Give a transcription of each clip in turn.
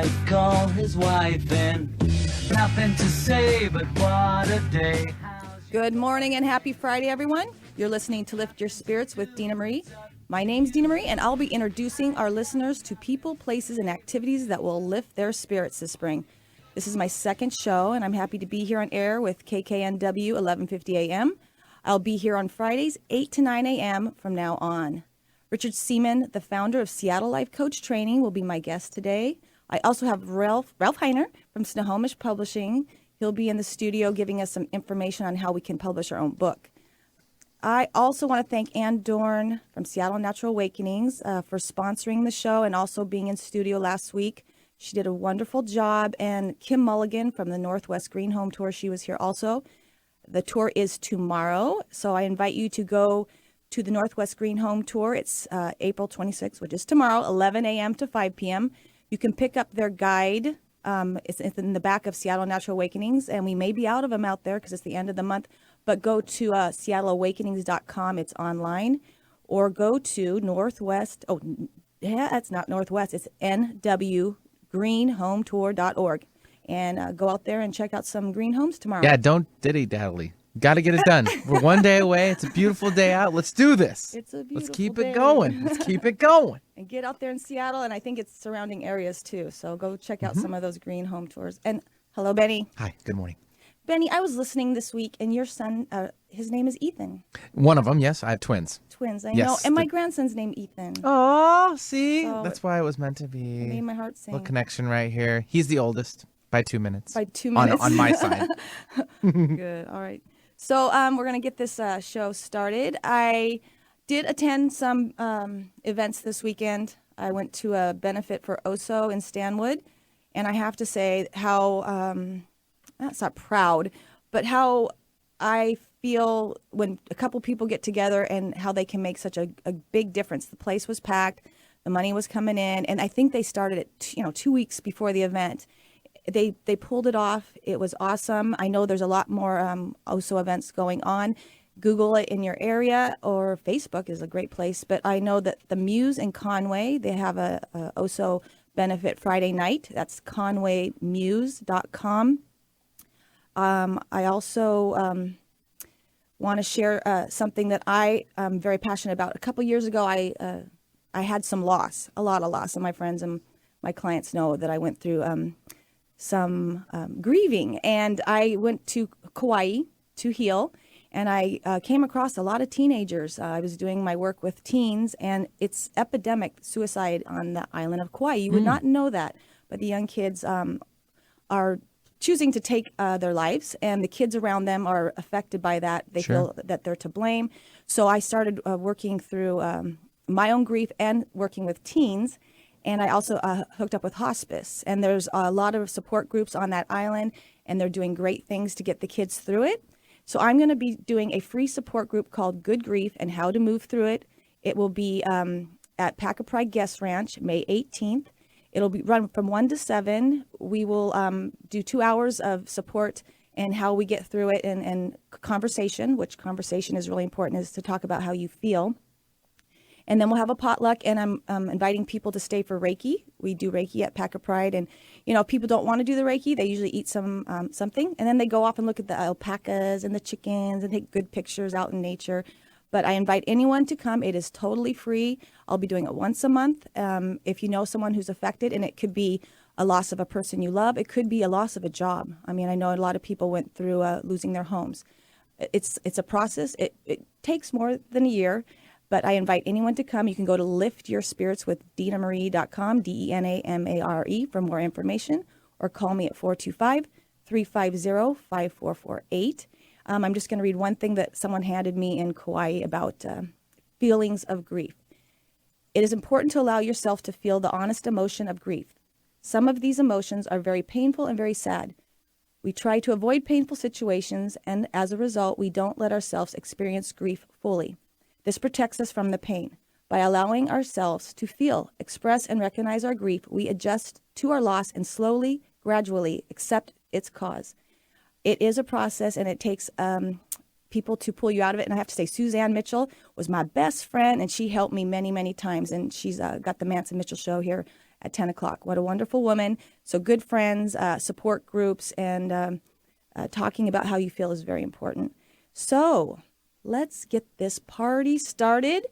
might call his wife and nothing to say, but what a day. Good morning and happy Friday, everyone. You're listening to Lift Your Spirits with Dina Marie. My name's Dina Marie, and I'll be introducing our listeners to people, places, and activities that will lift their spirits this spring. This is my second show, and I'm happy to be here on air with KKNW 1150 AM. I'll be here on Fridays, 8 to 9 a.m. from now on. Richard Seaman, the founder of Seattle Life Coach Training, will be my guest today. I also have Ralph Heiner from Snohomish Publishing. He'll be in the studio giving us some information on how we can publish our own book. I also want to thank Ann Dorn from Seattle Natural Awakenings for sponsoring the show and also being in studio last week. She did a wonderful job. And Kim Mulligan from the Northwest Green Home Tour, she was here also. The tour is tomorrow, so I invite you to go to the Northwest Green Home Tour. It's April 26th, which is tomorrow, 11 a.m. to 5 p.m. You can pick up their guide. It's in the back of Seattle Natural Awakenings, and we may be out of them out there because it's the end of the month. But go to seattleawakenings.com. It's online. Or go to Northwest. Oh, yeah, that's not Northwest. It's nwgreenhometour.org. And go out there and check out some green homes tomorrow. Yeah, don't diddy-daddly. Got to get it done. We're one day away. It's a beautiful day out. Let's do this. It's a beautiful Let's keep day. it going. Let's keep it going. And get out there in Seattle, and I think it's surrounding areas too. So go check out some of those green home tours. And hello, Benny. Hi, good morning. Benny, I was listening this week, and your son, his name is Ethan. One of them, yes. I have twins. Twins, I Yes, know. And my grandson's named Ethan. Oh, see? So That's why it was meant to be. It made my heart sing. Little connection right here. He's the oldest by 2 minutes. By 2 minutes. On my side. Good. All right. So we're going to get this show started. I did attend some events this weekend. I went to a benefit for OSO in Stanwood, and I have to say how, that's not proud, but how I feel when a couple people get together and how they can make such a big difference. The place was packed, the money was coming in, and I think they started it 2 weeks before the event. They pulled it off. It was awesome. I know there's a lot more OSO events going on. Google it in your area, or Facebook is a great place. But I know that the Muse in Conway, they have a OSO benefit Friday night. That's conwaymuse.com. I also want to share something that I am very passionate about. A couple years ago, I had some loss, a lot of loss, and my friends and my clients know that I went through some grieving, and I went to Kauai to heal, and I came across a lot of teenagers. I was doing my work with teens, and it's epidemic suicide on the island of Kauai. You would not know that, but the young kids are choosing to take their lives, and the kids around them are affected by that. They feel that they're to blame. So I started working through my own grief and working with teens. And I also hooked up with hospice. And there's a lot of support groups on that island, and they're doing great things to get the kids through it. So I'm going to be doing a free support group called Good Grief and How to Move Through It. It will be at Pack a Pride Guest Ranch, May 18th. It'll be run from 1 to 7. We will do 2 hours of support and how we get through it, and conversation, which conversation is really important, is to talk about how you feel. And then we'll have a potluck, and I'm inviting people to stay for Reiki. We do Reiki at Pack a Pride, and if people don't want to do the Reiki, they usually eat something, and then they go off and look at the alpacas and the chickens and take good pictures out in nature. But I invite anyone to come. It is totally free. I'll be doing it once a month. If you know someone who's affected, and it could be a loss of a person you love, it could be a loss of a job. I mean, I know a lot of people went through losing their homes. It's a process. It takes more than a year. But I invite anyone to come. You can go to liftyourspiritswithdinamare.com, DENAMARE, for more information, or call me at 425-350-5448. I'm just going to read one thing that someone handed me in Kauai about feelings of grief. It is important to allow yourself to feel the honest emotion of grief. Some of these emotions are very painful and very sad. We try to avoid painful situations, and as a result, we don't let ourselves experience grief fully. This protects us from the pain. By allowing ourselves to feel, express, and recognize our grief, we adjust to our loss and slowly, gradually accept its cause. It is a process, and it takes people to pull you out of it. And I have to say, Suzanne Mitchell was my best friend, and she helped me many, many times. And she's got the Manson Mitchell show here at 10 o'clock. What a wonderful woman. So good friends, support groups, and talking about how you feel is very important. So let's get this party started.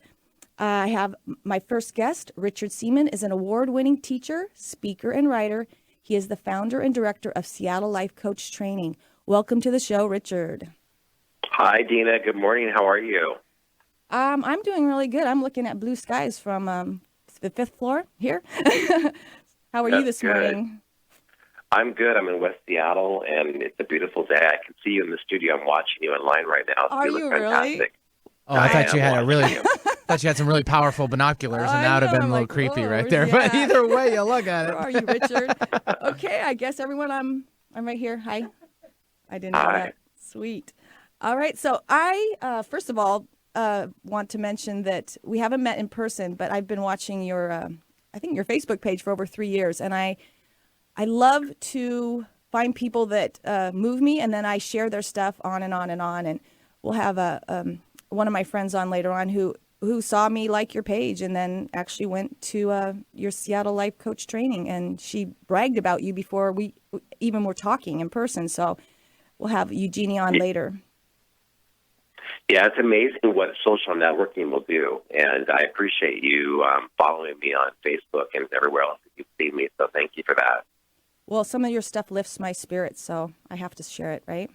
I have my first guest. Richard Seaman is an award-winning teacher, speaker, and writer. He is the founder and director of Seattle Life Coach Training. Welcome to the show, Richard. Hi, Dina. Good morning. How are you? I'm doing really good. I'm looking at blue skies from the fifth floor here. How are you this morning? I'm good. I'm in West Seattle, and it's a beautiful day. I can see you in the studio. I'm watching you online right now. Are you really? Oh, I thought you had some really powerful binoculars, and that would have been a little creepy right there. Yeah. But either way, you look at it. Where are you, Richard? Okay, I guess everyone, I'm right here. Hi. I didn't know that. Sweet. All right. So I, first of all, want to mention that we haven't met in person, but I've been watching your, I think your Facebook page for over 3 years, and I love to find people that move me, and then I share their stuff on and on and on. And we'll have one of my friends on later on who saw me like your page and then actually went to your Seattle Life Coach Training, and she bragged about you before we even were talking in person. So we'll have Eugenie on later. Yeah, it's amazing what social networking will do, and I appreciate you following me on Facebook and everywhere else that you've seen me, so thank you for that. Well, some of your stuff lifts my spirits, so I have to share it, right?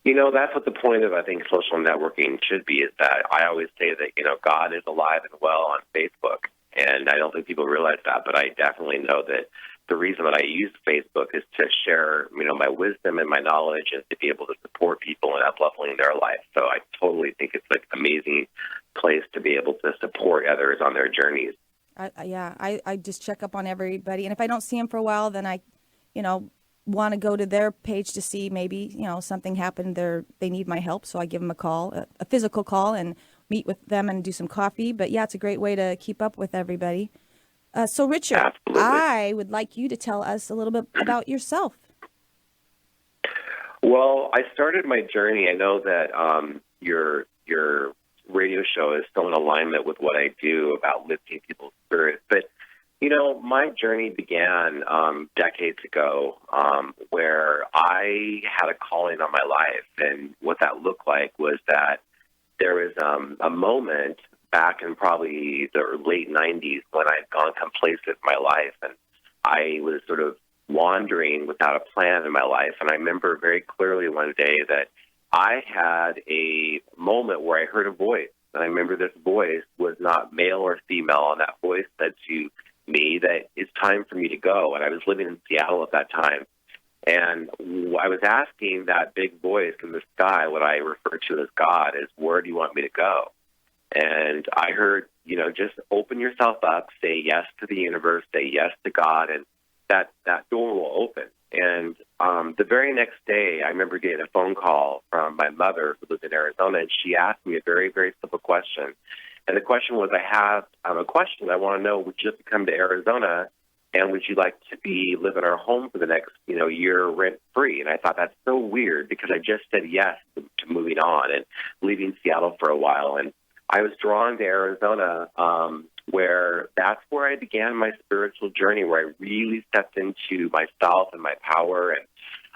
You know, that's what the point of, I think, social networking should be, is that I always say that, God is alive and well on Facebook, and I don't think people realize that, but I definitely know that the reason that I use Facebook is to share, my wisdom and my knowledge and to be able to support people and up-leveling their life. So I totally think it's an amazing place to be able to support others on their journeys. I just check up on everybody. And if I don't see them for a while, then I, want to go to their page to see maybe, something happened there. They need my help. So I give them a call, a physical call, and meet with them and do some coffee. But yeah, it's a great way to keep up with everybody. So, Richard, Absolutely. I would like you to tell us a little bit about yourself. Well, I started my journey. I know that your radio show is still in alignment with what I do about lifting people's spirits. But, my journey began decades ago where I had a calling on my life. And what that looked like was that there was a moment back in probably the late 90s when I'd gone complacent in my life, and I was sort of wandering without a plan in my life. And I remember very clearly one day that I had a moment where I heard a voice. And I remember this voice was not male or female, and that voice said to me that it's time for me to go. And I was living in Seattle at that time. And I was asking that big voice in the sky, what I refer to as God, is, where do you want me to go? And I heard, just open yourself up, say yes to the universe, say yes to God, and that door will open. And the very next day, I remember getting a phone call from my mother, who lives in Arizona, and she asked me a very, very simple question. And the question was, I have a question. I want to know, would you like to come to Arizona, and would you like to live in our home for the next, year rent-free? And I thought, that's so weird, because I just said yes to moving on and leaving Seattle for a while. And I was drawn to Arizona, where that's where I began my spiritual journey, where I really stepped into myself and my power. And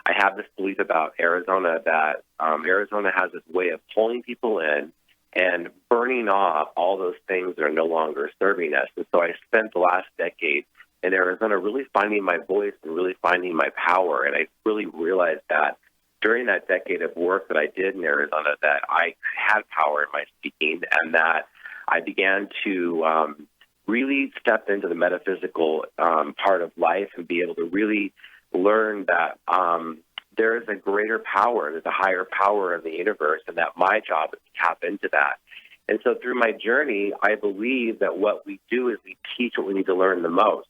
I have this belief about Arizona that Arizona has this way of pulling people in and burning off all those things that are no longer serving us. And so I spent the last decade in Arizona really finding my voice and really finding my power. And I really realized that during that decade of work that I did in Arizona, that I had power in my speaking, and that I began to really step into the metaphysical part of life and be able to really learn that there is a greater power, there's a higher power in the universe, and that my job is to tap into that. And so through my journey, I believe that what we do is we teach what we need to learn the most.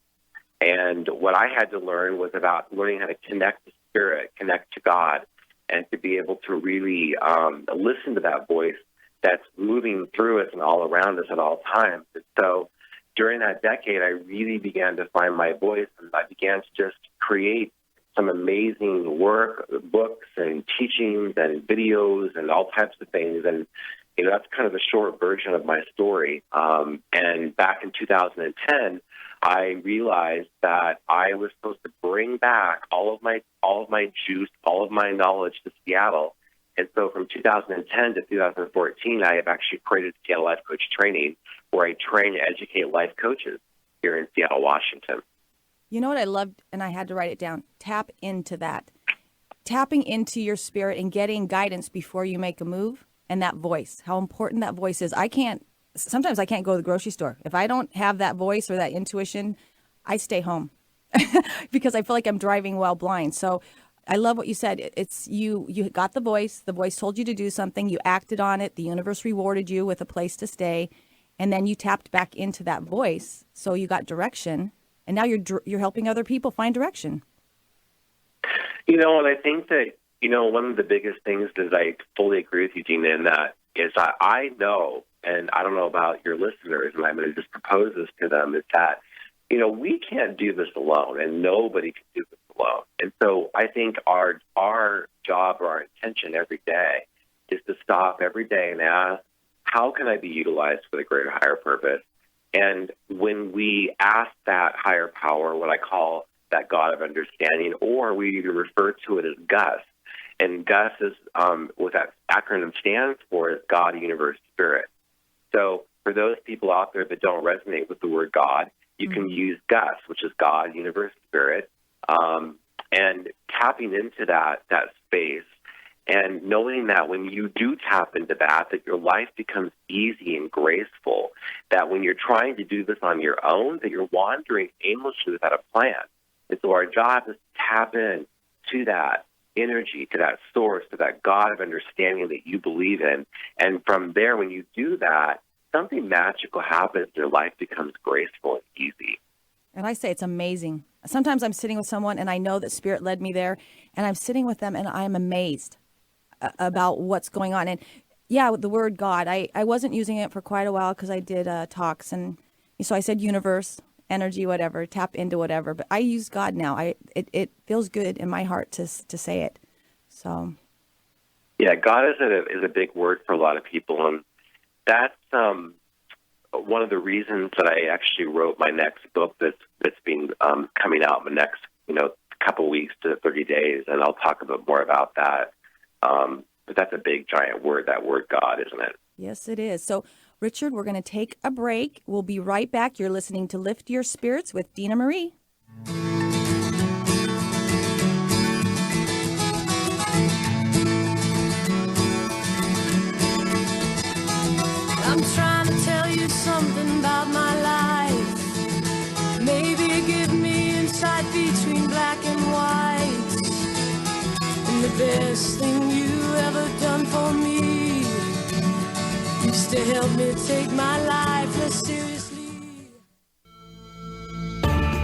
And what I had to learn was about learning how to connect to spirit, connect to God, and to be able to really listen to that voice that's moving through us and all around us at all times. And so during that decade, I really began to find my voice, and I began to just create some amazing work, books and teachings and videos and all types of things. And, that's kind of a short version of my story. And back in 2010, I realized that I was supposed to bring back all of my juice, all of my knowledge to Seattle. And so from 2010 to 2014, I have actually created Seattle Life Coach Training, where I train and educate life coaches here in Seattle, Washington. You know what I loved, and I had to write it down, tap into that. Tapping into your spirit and getting guidance before you make a move, and that voice, how important that voice is. Sometimes I can't go to the grocery store. If I don't have that voice or that intuition, I stay home because I feel like I'm driving while blind. So I love what you said. It's you got the voice told you to do something, you acted on it, the universe rewarded you with a place to stay, and then you tapped back into that voice, so you got direction, and now you're helping other people find direction. And I think that, one of the biggest things is I fully agree with you, Gina, in that is I know, and I don't know about your listeners, and I'm going to just propose this to them, is that, we can't do this alone, and nobody can do this alone. And so I think our job or our intention every day is to stop every day and ask, how can I be utilized for the greater higher purpose? And when we ask that higher power, what I call that God of understanding, or we even refer to it as GUS. And GUS is what that acronym stands for, is God, Universe, Spirit. So for those people out there that don't resonate with the word God, you can use GUS, which is God, Universe, Spirit, and tapping into that space and knowing that when you do tap into that your life becomes easy and graceful, that when you're trying to do this on your own, that you're wandering aimlessly without a plan. And so our job is to tap in to that energy, to that source, to that God of understanding that you believe in. And from there, when you do that, something magical happens. Your life becomes graceful and easy. And I say it's amazing. Sometimes I'm sitting with someone and I know that Spirit led me there, and I'm sitting with them and I'm amazed about what's going on. And yeah, with the word God, I wasn't using it for quite a while because I did talks. And so I said universe, energy, whatever, tap into whatever. But I use God now. It feels good in my heart to say it. So. Yeah, God is a big word for a lot of people. And that's one of the reasons that I actually wrote my next book that's been coming out in the next couple weeks to 30 days, and I'll talk a bit more about that. But that's a big, giant word, that word God, isn't it? Yes, it is. So, Richard, we're going to take a break. We'll be right back. You're listening to Lift Your Spirits with Dina Marie. I'm trying to tell you something about my life. Maybe give me insight between black and white. And the best thing you ever done for me is to help me take my life less seriously.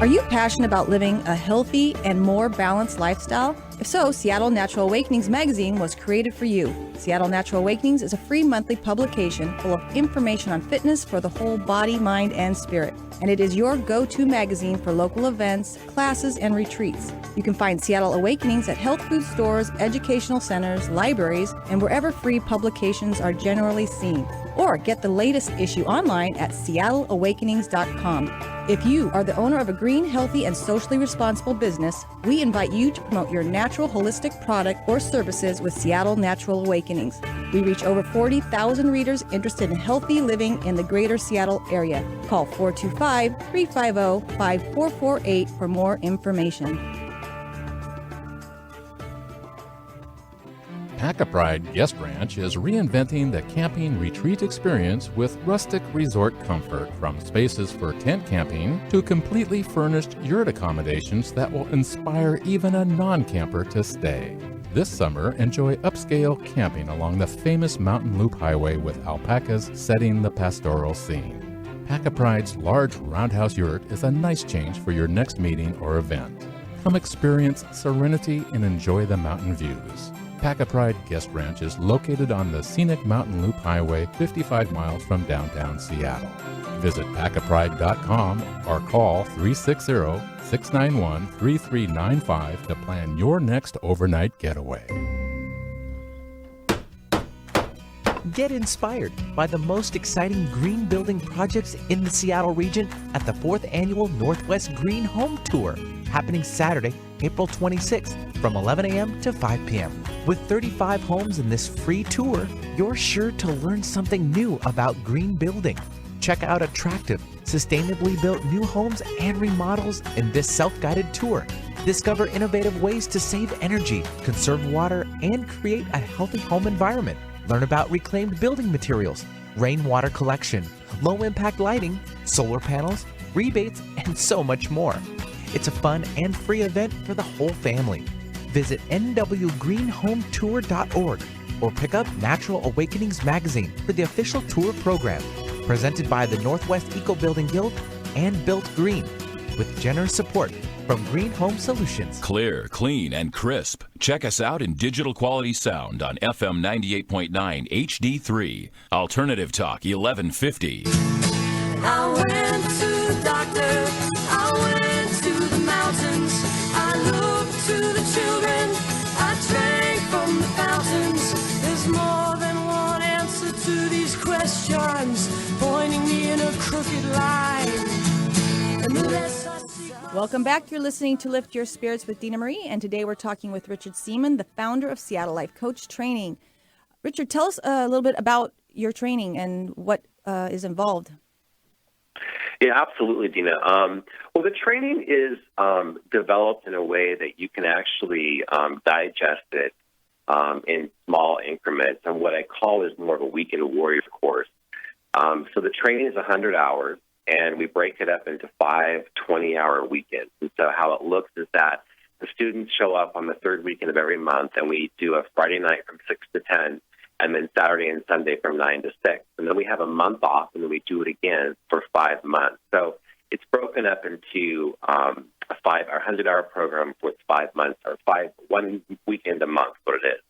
Are you passionate about living a healthy and more balanced lifestyle? If so, Seattle Natural Awakenings magazine was created for you. Seattle Natural Awakenings is a free monthly publication full of information on fitness for the whole body, mind, and spirit. And it is your go-to magazine for local events, classes, and retreats. You can find Seattle Awakenings at health food stores, educational centers, libraries, and wherever free publications are generally seen. Or get the latest issue online at seattleawakenings.com. If you are the owner of a green, healthy, and socially responsible business, we invite you to promote your natural holistic product or services with Seattle Natural Awakenings. We reach over 40,000 readers interested in healthy living in the greater Seattle area. Call 425-350-5448 for more information. Pack-A-Pride Guest Ranch is reinventing the camping retreat experience with rustic resort comfort, from spaces for tent camping to completely furnished yurt accommodations that will inspire even a non-camper to stay. This summer, enjoy upscale camping along the famous Mountain Loop Highway with alpacas setting the pastoral scene. Pack-A-Pride's large roundhouse yurt is a nice change for your next meeting or event. Come experience serenity and enjoy the mountain views. Pack-A-Pride Guest Ranch is located on the scenic Mountain Loop Highway, 55 miles from downtown Seattle. Visit packapride.com or call 360-691-3395 to plan your next overnight getaway. Get inspired by the most exciting green building projects in the Seattle region at the 4th Annual Northwest Green Home Tour, happening Saturday, April 26th from 11 a.m. to 5 p.m. With 35 homes in this free tour, you're sure to learn something new about green building. Check out attractive, sustainably built new homes and remodels in this self-guided tour. Discover innovative ways to save energy, conserve water, and create a healthy home environment. Learn about reclaimed building materials, rainwater collection, low-impact lighting, solar panels, rebates, and so much more. It's a fun and free event for the whole family. Visit nwgreenhometour.org or pick up Natural Awakenings magazine for the official tour program, presented by the Northwest Eco Building Guild and Built Green, with generous support from Green Home Solutions. Clear, clean, and crisp. Check us out in digital quality sound on FM 98.9 HD3. Alternative Talk 1150. I went to the doctor, I went to the mountains, I looked to the children, I drank from the fountains. There's more than one answer to these questions, pointing me in a crooked line. And the less I see... Welcome back. You're listening to Lift Your Spirits with Dina Marie, and today we're talking with Richard Seaman, the founder of Seattle Life Coach Training. Richard, tell us a little bit about your training and what is involved. Yeah, absolutely, Dina. Well, the training is developed in a way that you can actually digest it in small increments, and what I call is more of a weekend warrior course. So the training is 100 hours, and we break it up into 5 20-hour weekends. And so how it looks is that the students show up on the third weekend of every month, and we do a Friday night from 6 to 10, and then Saturday and Sunday from 9 to 6. And then we have a month off, and then we do it again for 5 months. So it's broken up into a 100-hour program with 5 months, or 1 weekend a month, what it is.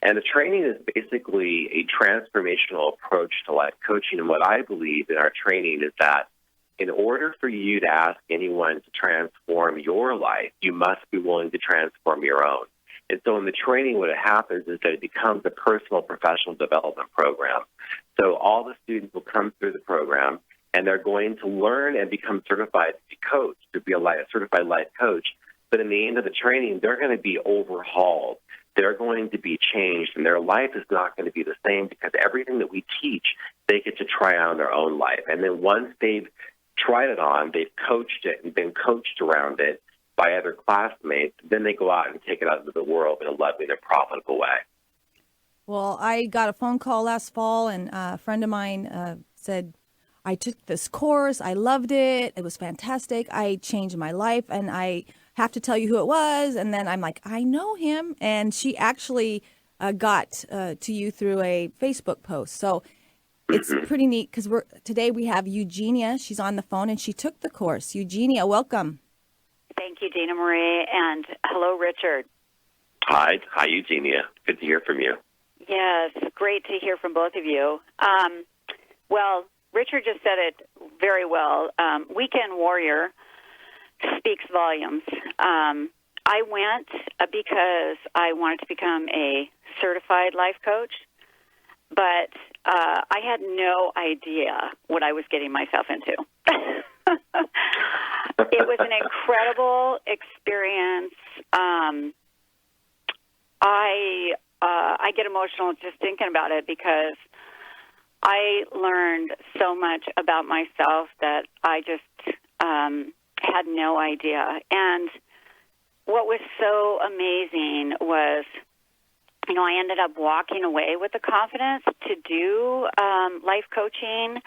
And the training is basically a transformational approach to life coaching. And what I believe in our training is that in order for you to ask anyone to transform your life, you must be willing to transform your own. And so in the training, what happens is that it becomes a personal professional development program. So all the students will come through the program, and they're going to learn and become certified to be coached, to be a certified life coach. But in the end of the training, they're going to be overhauled. They're going to be changed, and their life is not going to be the same, because everything that we teach, they get to try on their own life. And then once they've tried it on, they've coached it and been coached around it by other classmates, then they go out and take it out into the world in a loving and profitable way. Well, I got a phone call last fall, and a friend of mine said, I took this course. I loved it. It was fantastic. I changed my life, and I have to tell you who it was. And then I'm like, I know him. And she actually got to you through a Facebook post. So it's pretty neat, because today we have Eugenia. She's on the phone, and she took the course. Eugenia, welcome. Thank you, Dina Marie, and hello, Richard. Hi, Eugenia. Good to hear from you. Yes, great to hear from both of you. Well, Richard just said it very well. Weekend Warrior speaks volumes. I went because I wanted to become a certified life coach, but I had no idea what I was getting myself into. It was an incredible experience. I get emotional just thinking about it, because I learned so much about myself that I just had no idea. And what was so amazing was, I ended up walking away with the confidence to do life coaching,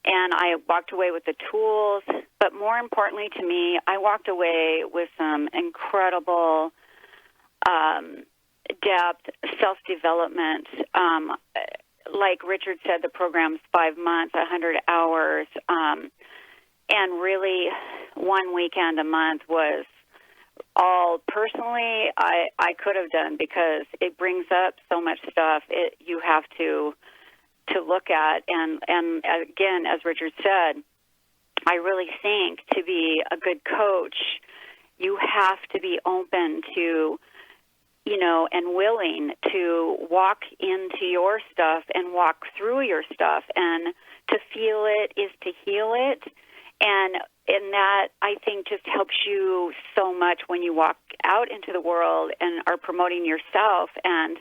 and I walked away with the tools. But more importantly to me, I walked away with some incredible depth, self-development. Like Richard said, the program's 5 months, 100 hours, and really 1 weekend a month was all personally I could have done, because it brings up so much stuff you have to look at. And again, as Richard said, I really think to be a good coach, you have to be open to and willing to walk into your stuff and walk through your stuff, and to feel it is to heal it. And that, I think, just helps you so much when you walk out into the world and are promoting yourself. And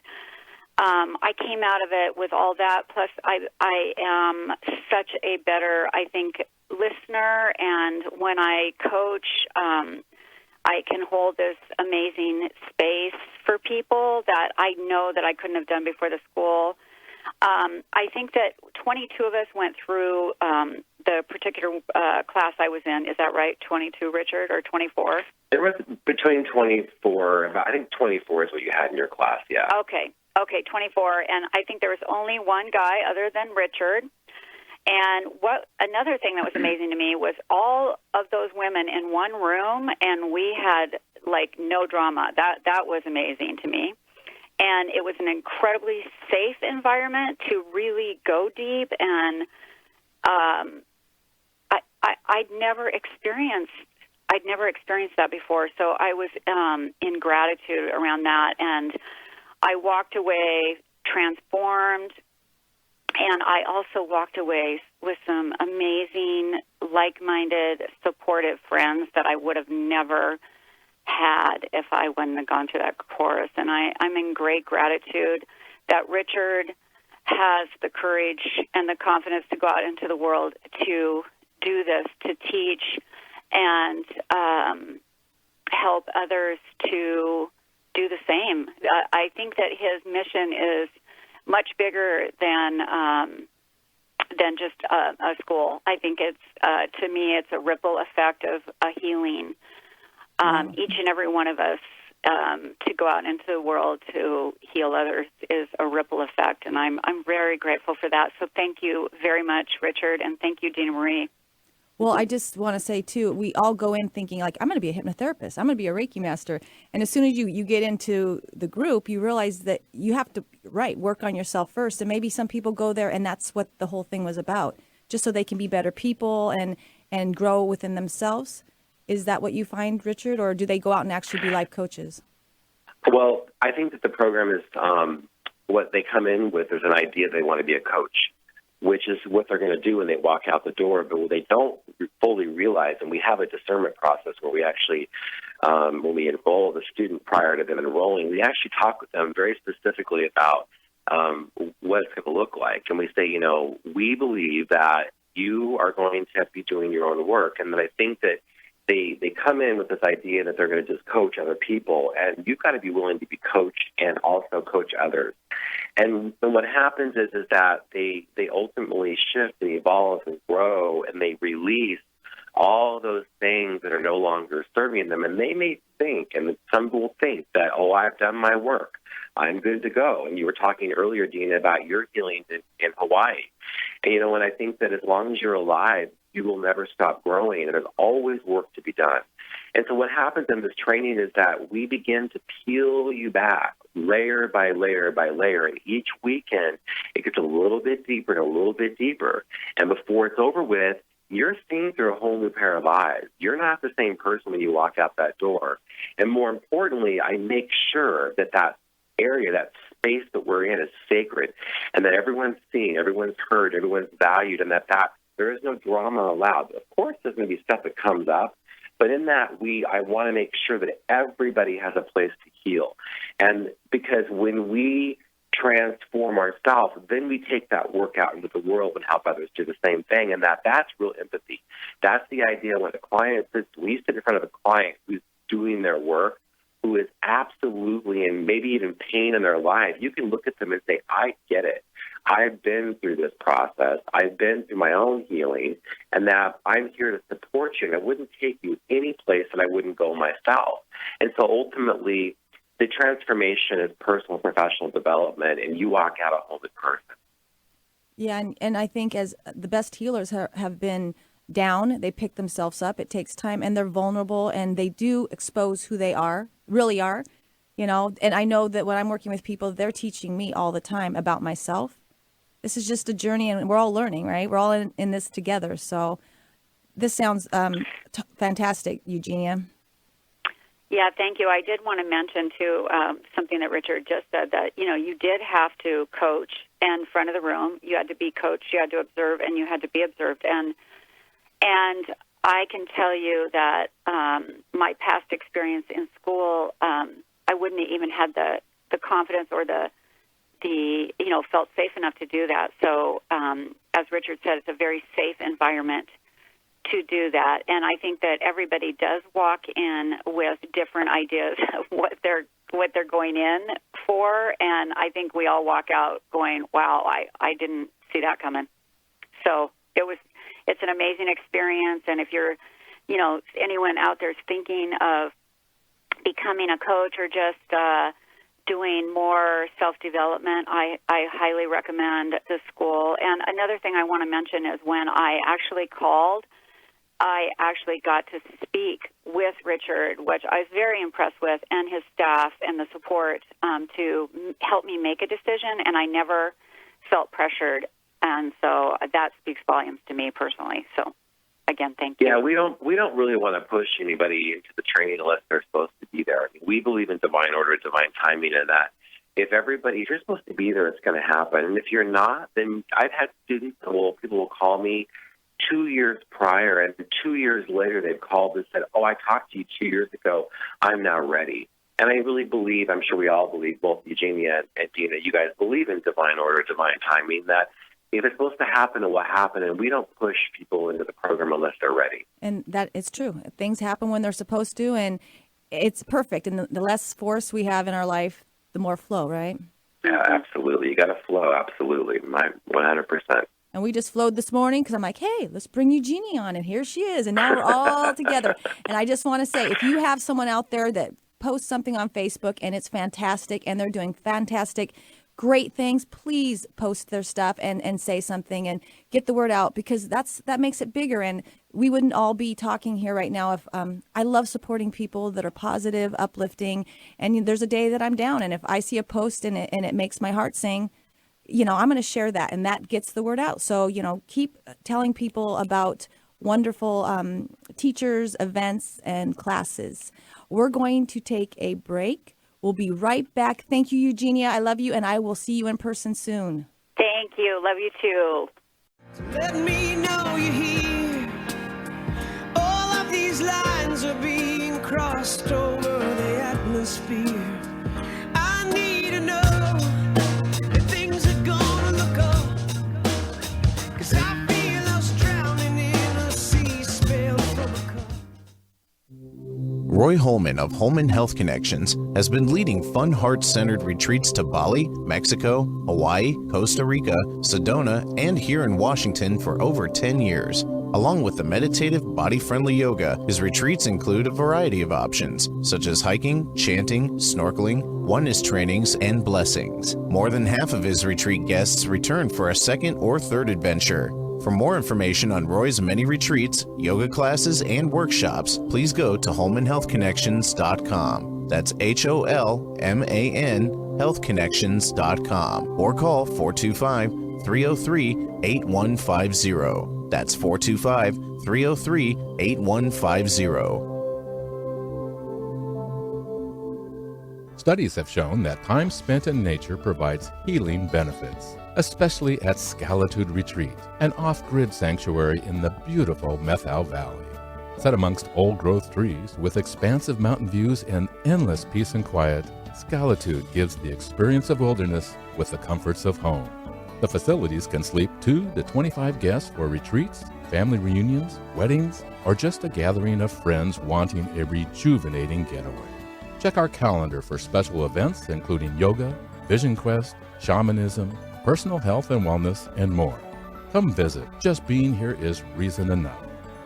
I came out of it with all that. Plus, I am such a better, I think, listener. And when I coach, I can hold this amazing space for people that I know that I couldn't have done before the school. I think that 22 of us went through the particular class I was in. Is that right, 22, Richard, or 24? There was between 24, I think 24 is what you had in your class, yeah. Okay, 24. And I think there was only one guy other than Richard. And another thing that was amazing to me was all of those women in one room, and we had, like, no drama. That was amazing to me. And it was an incredibly safe environment to really go deep. And I'd never experienced that before. So I was in gratitude around that. And I walked away transformed. And I also walked away with some amazing, like-minded, supportive friends that I would have never had if I wouldn't have gone through that course. And I'm in great gratitude that Richard has the courage and the confidence to go out into the world to do this, to teach and help others to do the same. I think that his mission is much bigger than just a school. I think it's to me it's a ripple effect of a healing. Each and every one of us to go out into the world to heal others is a ripple effect, and I'm very grateful for that. So thank you very much, Richard, and thank you, Dina Marie. Well, I just want to say, too, we all go in thinking, like, I'm going to be a hypnotherapist. I'm going to be a Reiki master. And as soon as you get into the group, you realize that you have to, work on yourself first. And maybe some people go there, and that's what the whole thing was about, just so they can be better people and grow within themselves. Is that what you find, Richard, or do they go out and actually be life coaches? Well, I think that the program is what they come in with. There's an idea they want to be a coach, which is what they're going to do when they walk out the door. But what they don't fully realize, and we have a discernment process where we actually, when we enroll the student prior to them enrolling, we actually talk with them very specifically about what it's going to look like. And we say, we believe that you are going to have to be doing your own work. And then I think that they come in with this idea that they're going to just coach other people, and you've got to be willing to be coached and also coach others. And what happens is that they ultimately shift and evolve and grow, and they release all those things that are no longer serving them. And they may think, and some will think that, I've done my work, I'm good to go. And you were talking earlier, Dina, about your healing in Hawaii. And, and I think that as long as you're alive, you will never stop growing, and there's always work to be done. And so what happens in this training is that we begin to peel you back layer by layer by layer, and each weekend it gets a little bit deeper and a little bit deeper. And before it's over with, you're seeing through a whole new pair of eyes. You're not the same person when you walk out that door. And more importantly, I make sure that area, that space that we're in is sacred, and that everyone's seen, everyone's heard, everyone's valued, and that there is no drama allowed. Of course, there's going to be stuff that comes up, but in that, I want to make sure that everybody has a place to heal. And because when we transform ourselves, then we take that work out into the world and help others do the same thing, and that's real empathy. That's the idea when a client sits, we sit in front of a client who's doing their work, who is absolutely in maybe even pain in their life. You can look at them and say, I get it. I've been through this process. I've been through my own healing, and that I'm here to support you. And I wouldn't take you any place that I wouldn't go myself. And so ultimately, the transformation is personal and professional development, and you walk out a whole new person. Yeah, and I think as the best healers have been down, they pick themselves up. It takes time, and they're vulnerable, and they do expose who they really are, And I know that when I'm working with people, they're teaching me all the time about myself. This is just a journey, and we're all learning, right? We're all in this together. So this sounds fantastic, Eugenia. Yeah, thank you. I did want to mention, too, something that Richard just said, that, you did have to coach in front of the room. You had to be coached, you had to observe, and you had to be observed. And I can tell you that my past experience in school, I wouldn't have even had the confidence or the felt safe enough to do that. So, as Richard said, it's a very safe environment to do that. And I think that everybody does walk in with different ideas of what they're going in for, and I think we all walk out going, wow, I didn't see that coming. So it's an amazing experience, and if you're, anyone out there is thinking of becoming a coach or just doing more self-development, I highly recommend the school. And another thing I want to mention is when I actually called, I actually got to speak with Richard, which I was very impressed with, and his staff and the support to help me make a decision, and I never felt pressured. And so that speaks volumes to me personally. So, again, thank you. Yeah, we don't really want to push anybody into the training unless they're supposed to be there. I mean, we believe in divine order, divine timing, and that if you're supposed to be there, it's going to happen. And if you're not, then I've had students, people will call me 2 years prior, and 2 years later they've called and said, oh, I talked to you 2 years ago. I'm now ready. And I really believe, I'm sure we all believe, both Eugenia and Dina, you guys believe in divine order, divine timing, that if it's supposed to happen, it will happen, and we don't push people into the program unless they're ready. And that is true. Things happen when they're supposed to, and it's perfect. And the less force we have in our life, the more flow, right? Yeah, absolutely. You got to flow, absolutely, 100%. And we just flowed this morning because I'm like, hey, let's bring Eugenie on. And here she is. And now we're all together. And I just want to say, if you have someone out there that posts something on Facebook and it's fantastic and they're doing fantastic, great things, please post their stuff and say something and get the word out, because that makes it bigger. And we wouldn't all be talking here right now if I love supporting people that are positive, uplifting. And there's a day that I'm down. And if I see a post and it makes my heart sing, I'm going to share that, and that gets the word out. So, keep telling people about wonderful teachers, events, and classes. We're going to take a break. We'll be right back. Thank you, Eugenia. I love you, and I will see you in person soon. Thank you. Love you, too. So let me know you're here. All of these lines are being crossed over the atmosphere. I need to know. Roy Holman of Holman Health Connections has been leading fun, heart-centered retreats to Bali, Mexico, Hawaii, Costa Rica, Sedona, and here in Washington for over 10 years. Along with the meditative, body-friendly yoga, his retreats include a variety of options, such as hiking, chanting, snorkeling, oneness trainings, and blessings. More than half of his retreat guests return for a second or third adventure. For more information on Roy's many retreats, yoga classes, and workshops, please go to holmanhealthconnections.com. That's HOLMAN healthconnections.com, or call 425-303-8150. That's 425-303-8150. Studies have shown that time spent in nature provides healing benefits, especially at Scalitude Retreat, an off-grid sanctuary in the beautiful Methal Valley. Set amongst old-growth trees with expansive mountain views and endless peace and quiet, Scalitude gives the experience of wilderness with the comforts of home. The facilities can sleep 2 to 25 guests for retreats, family reunions, weddings, or just a gathering of friends wanting a rejuvenating getaway. Check our calendar for special events including yoga, vision quest, shamanism, personal health and wellness, and more. Come visit. Just being here is reason enough.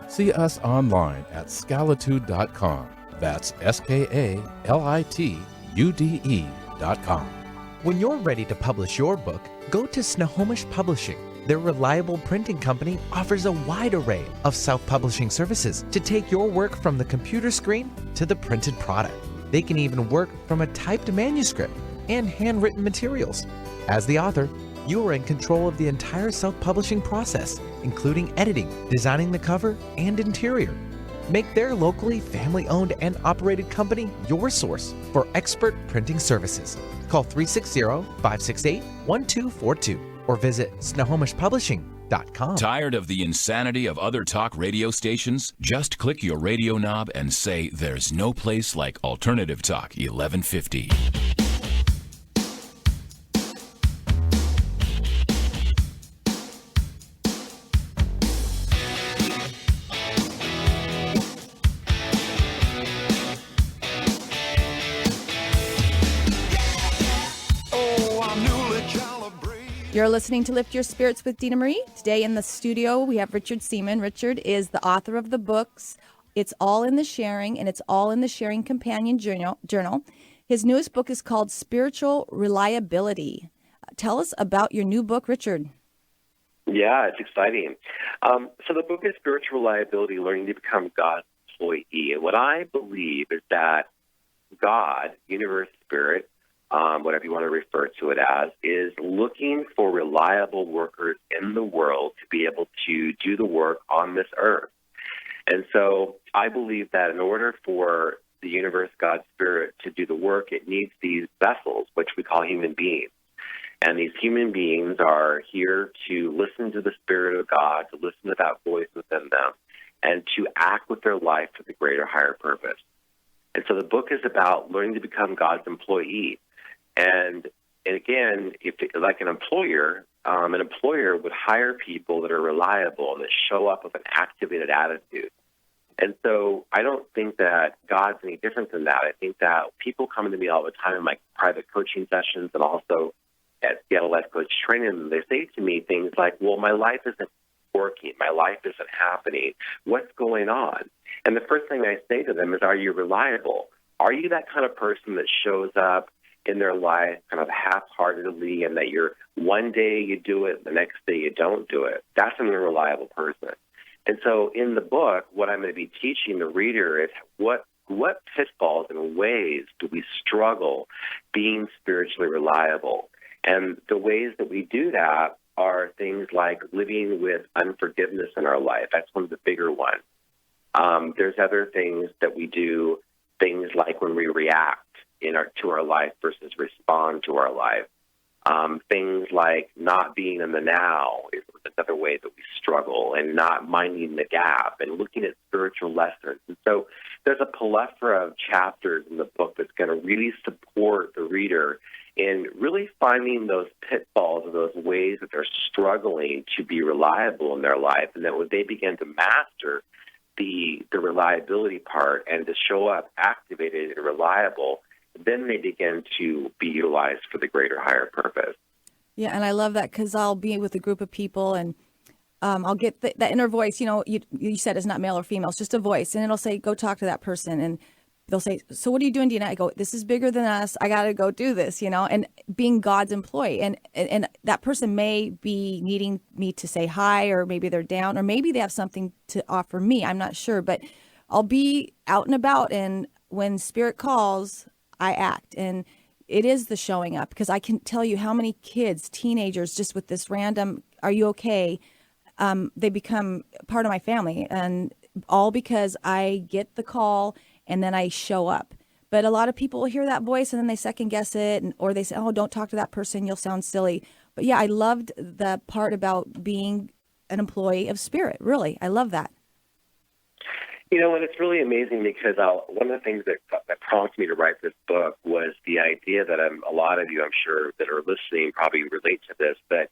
See us online at scalitude.com. That's SKALITUDE.com. When you're ready to publish your book, go to Snohomish Publishing. Their reliable printing company offers a wide array of self-publishing services to take your work from the computer screen to the printed product. They can even work from a typed manuscript and handwritten materials. As the author, you are in control of the entire self-publishing process, including editing, designing the cover, and interior. Make their locally family-owned and operated company your source for expert printing services. Call 360-568-1242 or visit snahomishpublishing.com. Tired of the insanity of other talk radio stations? Just click your radio knob and say there's no place like Alternative Talk 1150. You're listening to Lift Your Spirits with Dina Marie. Today in the studio, we have Richard Seaman. Richard is the author of the books, It's All in the Sharing, and It's All in the Sharing Companion Journal. His newest book is called Spiritual Reliability. Tell us about your new book, Richard. Yeah, it's exciting. So the book is Spiritual Reliability, Learning to Become God's Employee. And what I believe is that God, universe, spirit, whatever you want to refer to it as, is looking for reliable workers in the world to be able to do the work on this earth. And so I believe that in order for the universe, God's spirit, to do the work, it needs these vessels, which we call human beings. And these human beings are here to listen to the Spirit of God, to listen to that voice within them, and to act with their life for the greater, higher purpose. And so the book is about learning to become God's employee. And again, if like an employer would hire people that are reliable and that show up with an activated attitude. And so I don't think that God's any different than that. I think that people come to me all the time in my private coaching sessions and also at the LYS coach training, and they say to me things like, well, my life isn't working. My life isn't happening. What's going on? And the first thing I say to them is, are you reliable? Are you that kind of person that shows up in their life kind of half-heartedly, and that you're one day you do it, the next day you don't do it? That's an unreliable person. And so in the book, what I'm going to be teaching the reader is what pitfalls and ways do we struggle being spiritually reliable? And the ways that we do that are things like living with unforgiveness in our life. That's one of the bigger ones. There's other things that we do, things like when we react to our life versus respond to our life. Things like not being in the now is another way that we struggle, and not minding the gap, and looking at spiritual lessons. And so there's a plethora of chapters in the book that's going to really support the reader in really finding those pitfalls or those ways that they're struggling to be reliable in their life, and that when they begin to master the reliability part and to show up activated and reliable, then they begin to be utilized for the greater, higher purpose. Yeah, and I love that because I'll be with a group of people and I'll get that inner voice. You know, you said it's not male or female, it's just a voice. And it'll say, go talk to that person. And they'll say, so what are you doing, Dina? I go, this is bigger than us. I got to go do this, you know, and being God's employee. And that person may be needing me to say hi, or maybe they're down, or maybe they have something to offer me. I'm not sure, but I'll be out and about. And when Spirit calls, I act. And it is the showing up, because I can tell you how many kids, teenagers, just with this random, are you okay? They become part of my family, and all because I get the call and then I show up. But a lot of people will hear that voice and then they second guess it, or they say, oh, don't talk to that person, you'll sound silly. But yeah, I loved the part about being an employee of Spirit. Really, I love that. You know, and it's really amazing because one of the things that prompted me to write this book was the idea that a lot of you, I'm sure, that are listening probably relate to this. But,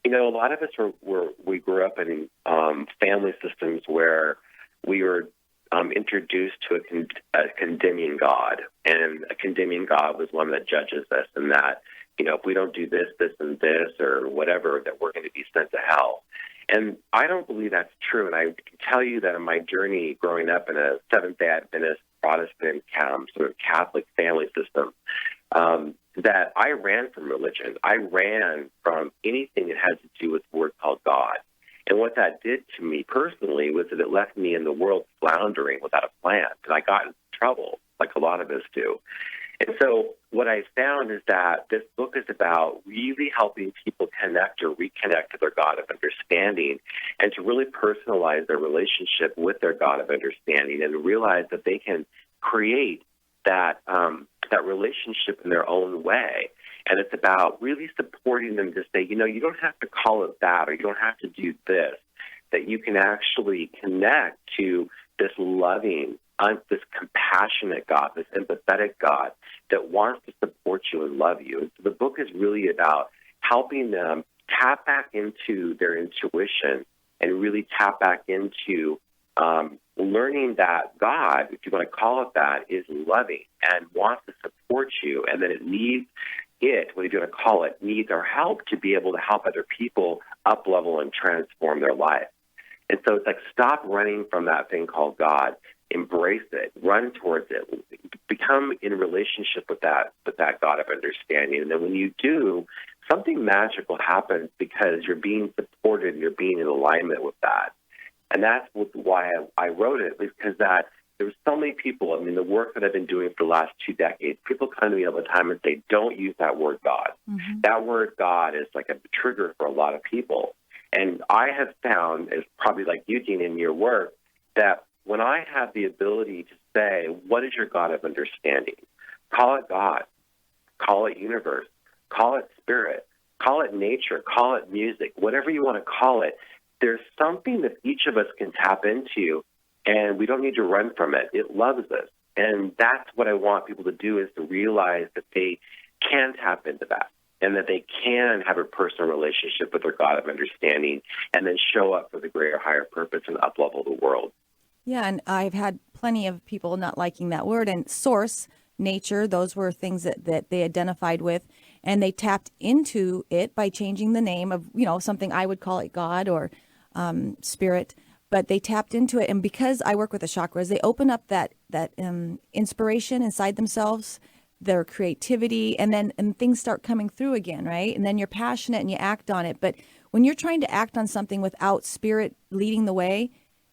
you know, a lot of us we grew up in family systems where we were introduced to a condemning God. And a condemning God was one that judges us, and that, you know, if we don't do this, this, and this, or whatever, that we're going to be sent to hell. And I don't believe that's true. And I can tell you that in my journey growing up in a Seventh-day Adventist, Protestant, sort of Catholic family system, that I ran from religion. I ran from anything that had to do with a word called God. And what that did to me personally was that it left me in the world floundering without a plan. And I got in trouble, like a lot of us do. And so what I found is that this book is about really helping people connect or reconnect to their God of understanding and to really personalize their relationship with their God of understanding and realize that they can create that relationship in their own way. And it's about really supporting them to say, you know, you don't have to call it that or you don't have to do this, that you can actually connect to this loving, this compassionate God, this empathetic God that wants to support you and love you. And so the book is really about helping them tap back into their intuition and really tap back into learning that God, if you want to call it that, is loving and wants to support you, and that it needs what you want to call it, needs our help to be able to help other people up-level and transform their life. And so it's like, stop running from that thing called God. Embrace it. Run towards it. Become in relationship with that God of understanding. And then when you do, something magical happens because you're being supported, you're being in alignment with that. And that's why I wrote it, because that there were so many people, I mean, the work that I've been doing for the last 2 decades, people come to me all the time and say, don't use that word God. Mm-hmm. That word God is like a trigger for a lot of people. And I have found, as probably like you, Dean, in your work, that when I have the ability to say, what is your God of understanding? Call it God, call it universe, call it spirit, call it nature, call it music, whatever you want to call it. There's something that each of us can tap into, and we don't need to run from it. It loves us. And that's what I want people to do, is to realize that they can tap into that and that they can have a personal relationship with their God of understanding and then show up for the greater, higher purpose and up-level the world. Yeah, and I've had plenty of people not liking that word. And source, nature, those were things that they identified with. And they tapped into it by changing the name of, you know, something I would call it God or spirit. But they tapped into it. And because I work with the chakras, they open up that inspiration inside themselves, their creativity, and things start coming through again, right? And then you're passionate and you act on it. But when you're trying to act on something without spirit leading the way,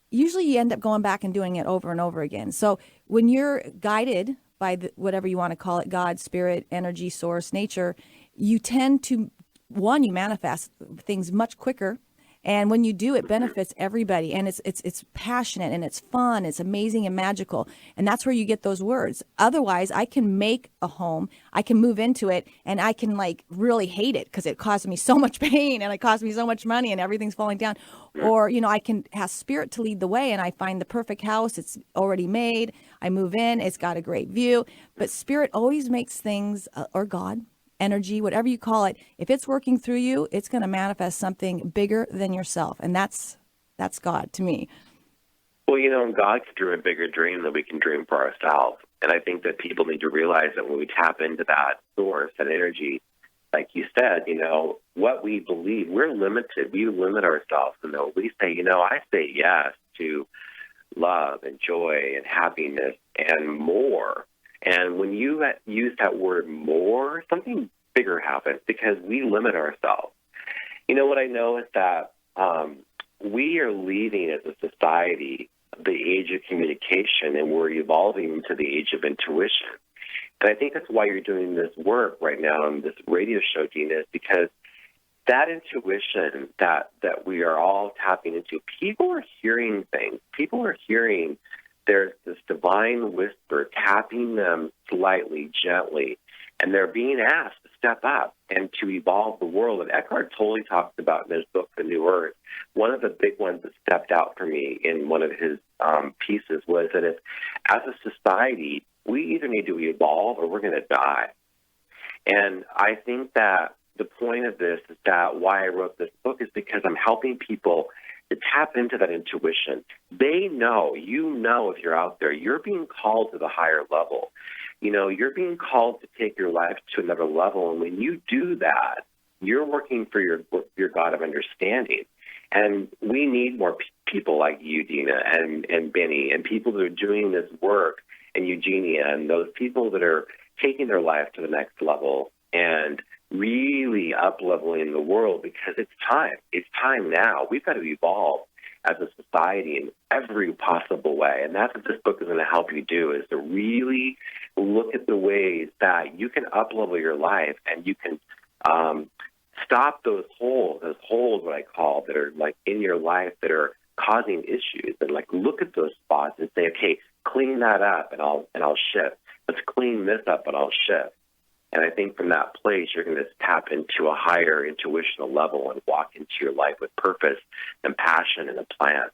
usually you end up going back and doing it over and over again. So when you're guided by whatever you want to call it, God, spirit, energy, source, nature, you tend to, you manifest things much quicker. And when you do, it benefits everybody. And it's passionate and it's fun. It's amazing and magical. And that's where you get those words. Otherwise, I can make a home. I can move into it and I can like really hate it because it caused me so much pain and it cost me so much money and everything's falling down. Or, you know, I can ask spirit to lead the way and I find the perfect house. It's already made. I move in. It's got a great view. But spirit always makes things, or God, energy, whatever you call it, if it's working through you, it's going to manifest something bigger than yourself. And that's God to me. Well, you know, God can dream a bigger dream than we can dream for ourselves. And I think that people need to realize that when we tap into that source, that energy, like you said, you know, what we believe, we're limited. We limit ourselves. And though we say, you know, I say yes to love and joy and happiness and more. And when you use that word more, something bigger happens because we limit ourselves. You know, what I know is that we are leaving as a society the age of communication, and we're evolving into the age of intuition. And I think that's why you're doing this work right now on this radio show, Gina, is because that intuition that we are all tapping into, people are hearing things. People are hearing there's this divine whisper tapping them slightly, gently, and they're being asked to step up and to evolve the world. And Eckhart Tolle talks about in his book, The New Earth, one of the big ones that stepped out for me in one of his pieces was that if, as a society, we either need to evolve or we're going to die. And I think that the point of this is that why I wrote this book is because I'm helping people to tap into that intuition. They know, you know, if you're out there, you're being called to the higher level. You know, you're being called to take your life to another level. And when you do that, you're working for your God of understanding. And we need more people like you, Dina, and Benny, and people that are doing this work, and Eugenia, and those people that are taking their life to the next level and really up-leveling the world, because it's time. It's time now. We've got to evolve as a society in every possible way. And that's what this book is going to help you do, is to really look at the ways that you can up-level your life and you can stop those holes, what I call, that are like in your life that are causing issues, and like look at those spots and say, okay, clean that up and I'll shift. Let's clean this up and I'll shift. And I think from that place, you're going to tap into a higher intuitional level and walk into your life with purpose and passion and a plan.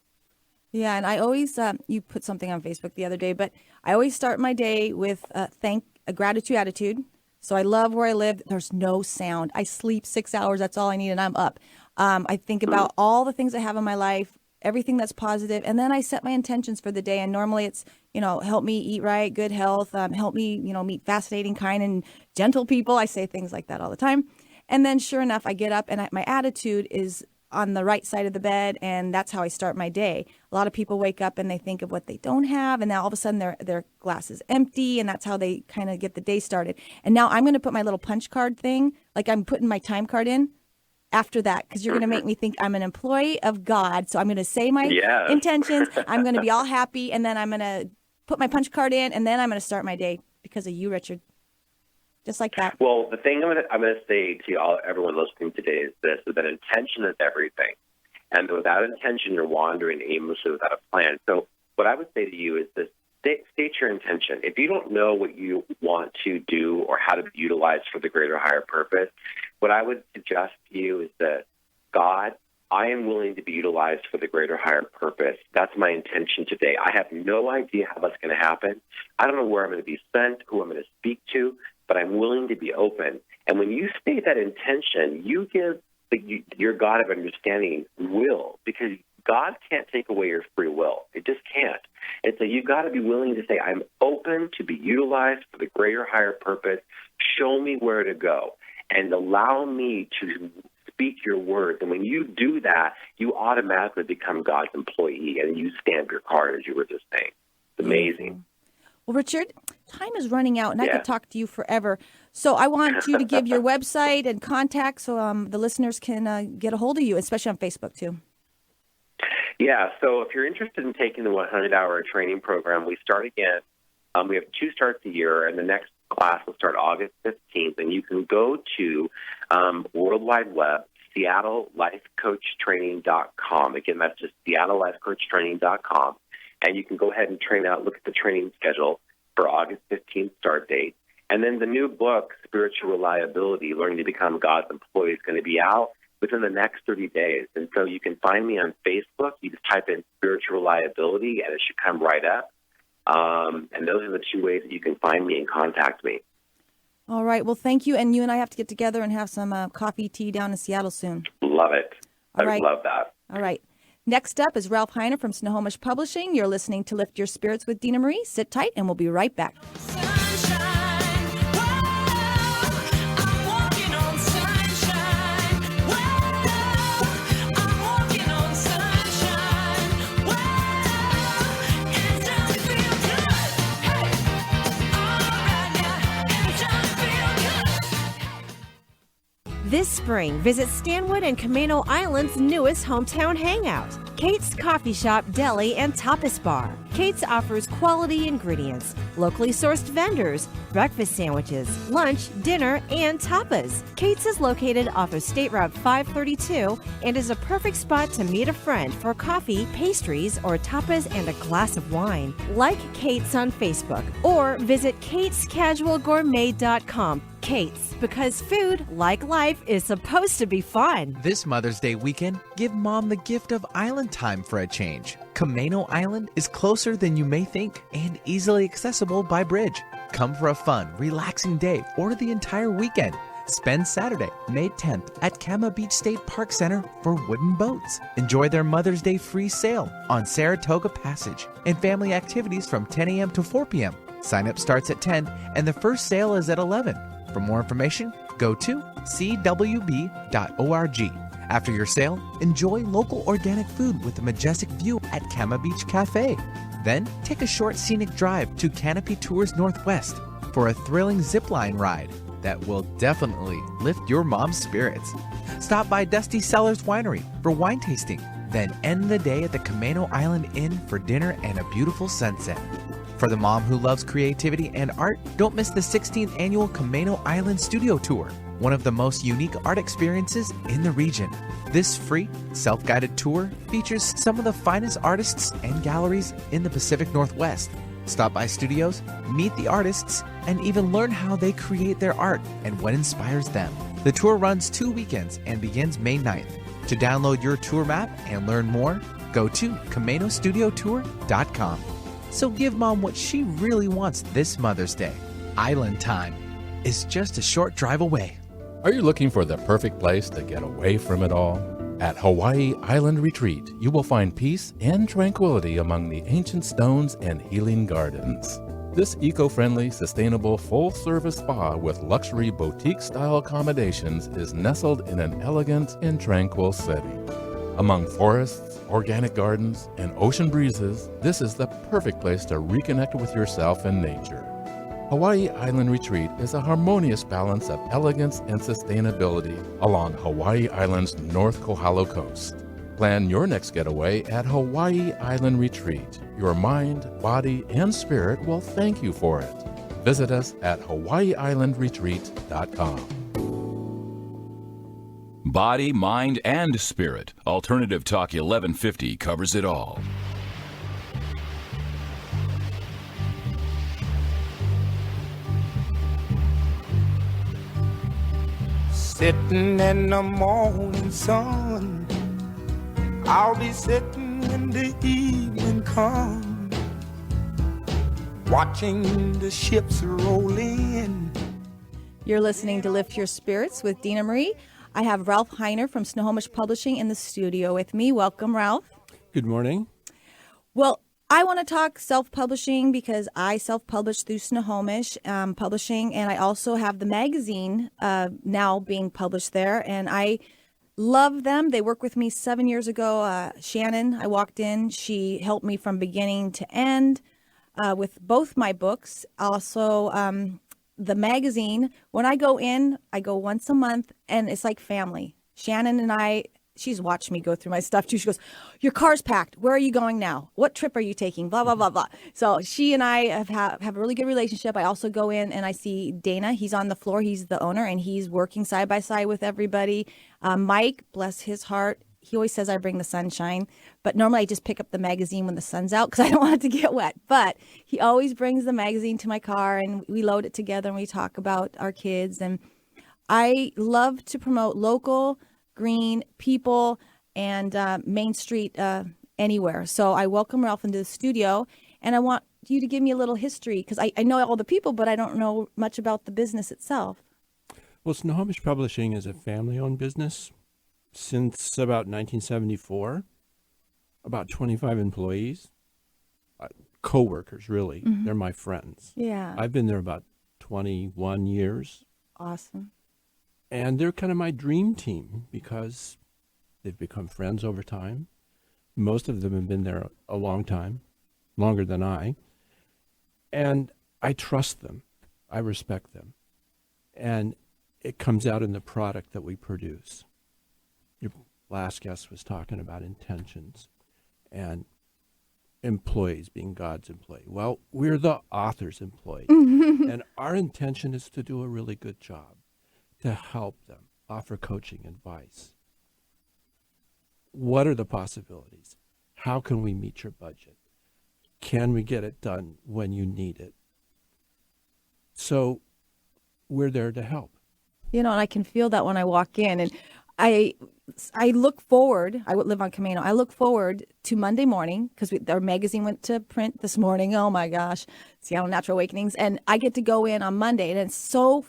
Yeah, and I always, you put something on Facebook the other day, but I always start my day with a gratitude attitude. So I love where I live. There's no sound. I sleep 6 hours. That's all I need, and I'm up. I think about all the things I have in my life, everything that's positive, and then I set my intentions for the day. And normally it's, help me eat right, good health, help me, meet fascinating, kind, and gentle people. I say things like that all the time. And then sure enough, I get up and my attitude is on the right side of the bed, and that's how I start my day. A lot of people wake up and they think of what they don't have, and now all of a sudden their glass is empty, and that's how they kind of get the day started. And now I'm going to put my little punch card thing, like I'm putting my time card in after that, because you're going to make me think I'm an employee of God. So I'm going to say my intentions. I'm going to be all happy, and then I'm going to put my punch card in, and then I'm going to start my day because of you, Richard. Just like that. Well, the thing I'm going to say to everyone listening today is this, is that intention is everything. And without intention, you're wandering aimlessly without a plan. So what I would say to you is this, state your intention. If you don't know what you want to do or how to be utilized for the greater higher purpose, what I would suggest to you is that, God, I am willing to be utilized for the greater higher purpose. That's my intention today. I have no idea how that's going to happen. I don't know where I'm going to be sent, who I'm going to speak to, but I'm willing to be open. And when you state that intention, you give your God of understanding will, because God can't take away your free will. It just can't. And so you've got to be willing to say, I'm open to be utilized for the greater higher purpose. Show me where to go and allow me to speak your words. And when you do that, you automatically become God's employee and you stamp your card, as you were just saying. It's amazing. Well, Richard, time is running out, and I could talk to you forever. So I want you to give your website and contact so the listeners can get a hold of you, especially on Facebook, too. Yeah, so if you're interested in taking the 100-hour training program, we start again. We have 2 starts a year, and the next class will start August 15th. And you can go to World Wide Web, SeattleLifeCoachTraining.com. Again, that's just SeattleLifeCoachTraining.com. And you can go ahead and look at the training schedule for August 15th start date. And then the new book, Spiritual Reliability, Learning to Become God's Employee, is going to be out within the next 30 days. And so you can find me on Facebook. You just type in Spiritual Reliability, and it should come right up. And those are the 2 ways that you can find me and contact me. All right. Well, thank you. And you and I have to get together and have some coffee, tea down in Seattle soon. Love it. I would love that. All right. Next up is Ralph Heiner from Snohomish Publishing. You're listening to Lift Your Spirits with Dina Marie. Sit tight, and we'll be right back. This spring, visit Stanwood and Camano Island's newest hometown hangout, Kate's Coffee Shop, Deli, and Tapas Bar. Kate's offers quality ingredients, locally sourced vendors, breakfast sandwiches, lunch, dinner, and tapas. Kate's is located off of State Route 532 and is a perfect spot to meet a friend for coffee, pastries, or tapas and a glass of wine. Like Kate's on Facebook or visit katescasualgourmet.com. Kate's, because food, like life, is supposed to be fun. This Mother's Day weekend, give Mom the gift of island time for a change. Camano Island is closer than you may think and easily accessible by bridge. Come for a fun, relaxing day or the entire weekend. Spend Saturday, May 10th at Kama Beach State Park Center for wooden boats. Enjoy their Mother's Day free sail on Saratoga Passage and family activities from 10 a.m. to 4 p.m. Sign up starts at 10 and the first sale is at 11. For more information, go to cwb.org. After your sail, enjoy local organic food with a majestic view at Kama Beach Cafe. Then, take a short scenic drive to Canopy Tours Northwest for a thrilling zipline ride that will definitely lift your mom's spirits. Stop by Dusty Cellars Winery for wine tasting, then end the day at the Camano Island Inn for dinner and a beautiful sunset. For the mom who loves creativity and art, don't miss the 16th annual Camano Island Studio Tour, one of the most unique art experiences in the region. This free, self-guided tour features some of the finest artists and galleries in the Pacific Northwest. Stop by studios, meet the artists, and even learn how they create their art and what inspires them. The tour runs 2 weekends and begins May 9th. To download your tour map and learn more, go to CamanoStudioTour.com. So give Mom what she really wants this Mother's Day. Island time is just a short drive away. Are you looking for the perfect place to get away from it all? At Hawaii Island Retreat, you will find peace and tranquility among the ancient stones and healing gardens. This eco-friendly, sustainable, full-service spa with luxury boutique-style accommodations is nestled in an elegant and tranquil setting. Among forests, organic gardens, and ocean breezes, this is the perfect place to reconnect with yourself and nature. Hawaii Island Retreat is a harmonious balance of elegance and sustainability along Hawaii Island's North Kohala coast. Plan your next getaway at Hawaii Island Retreat. Your mind, body, and spirit will thank you for it. Visit us at hawaiiislandretreat.com. Body, mind, and spirit. Alternative Talk 1150 covers it all. Sitting in the morning sun, I'll be sitting when the evening comes, watching the ships roll in. You're listening to Lift Your Spirits with Dina Marie. I have Ralph Heiner from Snohomish Publishing in the studio with me. Welcome, Ralph. Good morning. Well, I want to talk self-publishing because I self-publish through Snohomish Publishing, and I also have the magazine now being published there, and I love them. They worked with me 7 years ago. Shannon, I walked in. She helped me from beginning to end with both my books. Also, the magazine, when I go in, I go once a month, and it's like family. Shannon and I, she's watched me go through my stuff too. She goes, your car's packed. Where are you going now? What trip are you taking? Blah, blah, blah, blah. So she and I have a really good relationship. I also go in and I see Dana. He's on the floor. He's the owner, and he's working side by side with everybody. Mike, bless his heart, he always says I bring the sunshine, but normally I just pick up the magazine when the sun's out because I don't want it to get wet. But he always brings the magazine to my car, and we load it together and we talk about our kids. And I love to promote local, green people and Main Street anywhere. So I welcome Ralph into the studio, and I want you to give me a little history because I know all the people, but I don't know much about the business itself. Well, Snohomish Publishing is a family-owned business since about 1974. About 25 employees, co-workers, really. Mm-hmm. They're my friends. Yeah. I've been there about 21 years. Awesome. And they're kind of my dream team because they've become friends over time. Most of them have been there a long time, longer than I. And I trust them. I respect them. And it comes out in the product that we produce. Your last guest was talking about intentions and employees being God's employee. Well, we're the author's employee. And our intention is to do a really good job, to help them, offer coaching advice. What are the possibilities? How can we meet your budget? Can we get it done when you need it? So we're there to help. You know, and I can feel that when I walk in, and I look forward. I would live on Camano. I look forward to Monday morning because our magazine went to print this morning. Oh my gosh, Seattle Natural Awakenings, and I get to go in on Monday, and it's so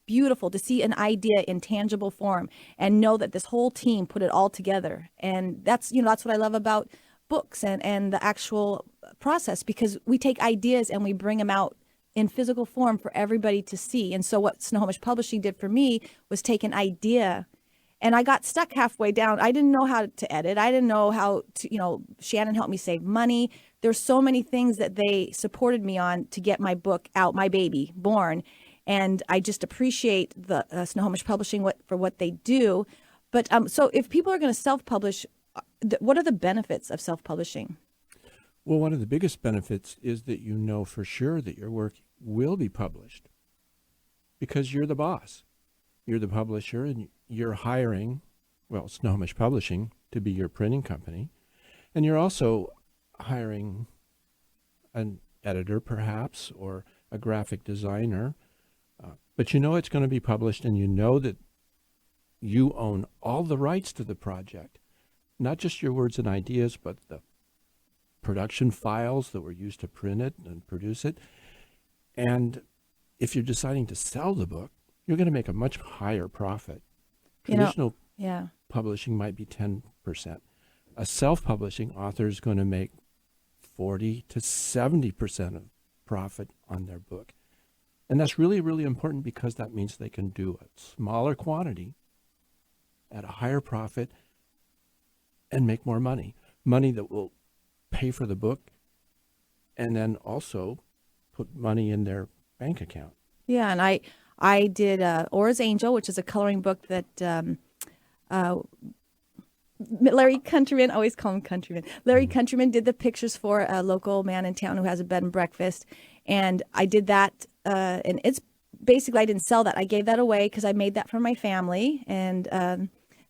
beautiful to see an idea in tangible form and know that this whole team put it all together. And that's what I love about books and the actual process, because we take ideas and we bring them out in physical form for everybody to see. And so what Snohomish Publishing did for me was take an idea, and I got stuck halfway down. I didn't know how to edit. I didn't know how to, Shannon helped me save money. There's so many things that they supported me on to get my book out, my baby, born. And I just appreciate the Snohomish Publishing for what they do. But so if people are going to self-publish, what are the benefits of self-publishing? Well, one of the biggest benefits is that you know for sure that your work will be published because you're the boss. You're the publisher and you're hiring, well, Snohomish Publishing to be your printing company. And you're also hiring an editor perhaps or a graphic designer. But you know it's going to be published and you know that you own all the rights to the project, not just your words and ideas, but the production files that were used to print it and produce it. And if you're deciding to sell the book, you're going to make a much higher profit. Traditional publishing might be 10%. A self-publishing author is going to make 40 to 70% of profit on their book. And that's really, really important because that means they can do a smaller quantity at a higher profit and make more money. Money that will pay for the book and then also put money in their bank account. Yeah, and I did Aura's Angel, which is a coloring book that Larry Countryman, I always call him Countryman. Larry Countryman did the pictures for a local man in town who has a bed and breakfast. And I did that, and it's basically, I didn't sell that. I gave that away because I made that for my family. And